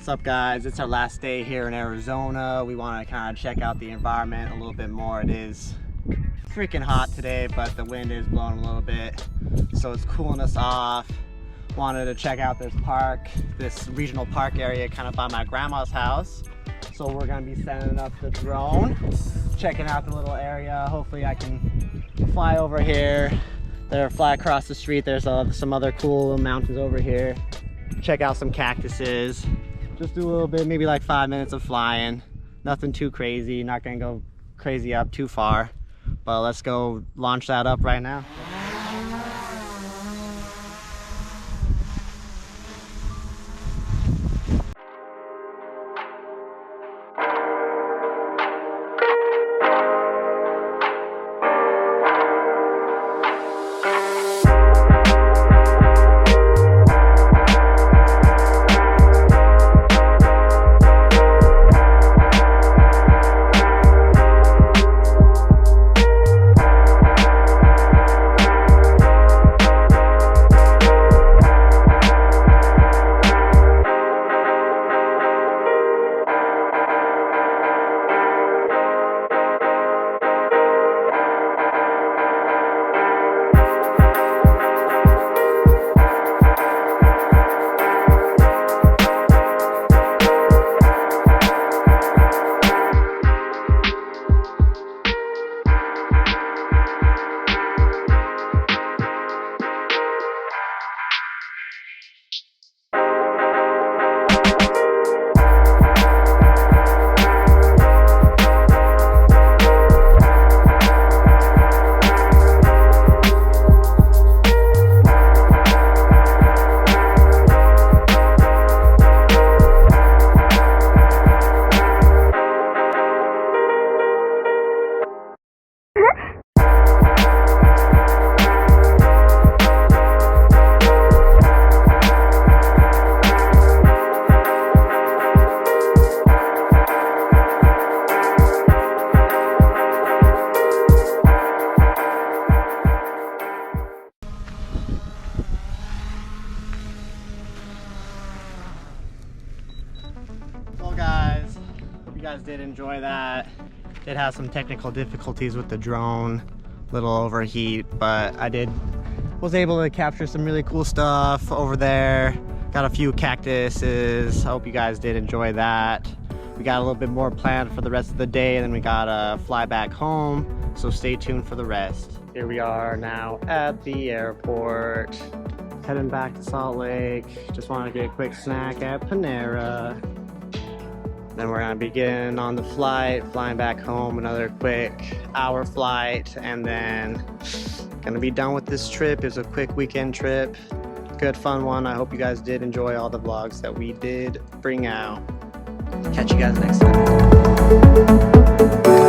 What's up, guys? It's our last day here in Arizona. We want to kind of check out the environment a little bit more. It is freaking hot today, but the wind is blowing a little bit, so it's cooling us off. Wanted to check out this park, this regional park area kind of by my grandma's house. So we're gonna be sending up the drone, checking out the little area. Hopefully I can fly over here, fly across the street. There's some other cool mountains over here. Check out some cactuses. Just do a little bit, maybe like 5 minutes of flying. Nothing too crazy, not gonna go crazy up too far. But let's go launch that up right now. You guys did enjoy that. Did have some technical difficulties with the drone, little overheat, but I was able to capture some really cool stuff over there. Got a few cactuses. I hope you guys did enjoy that. We got a little bit more planned for the rest of the day, and then we gotta fly back home, so stay tuned for the rest. Here we are now at the airport, heading back to Salt Lake. Just want to get a quick snack at Panera. Then we're gonna begin on the flight, flying back home, another quick hour flight, and then gonna be done with this trip. It's a quick weekend trip, good fun one. I hope you guys did enjoy all the vlogs that we did bring out. Catch you guys next time.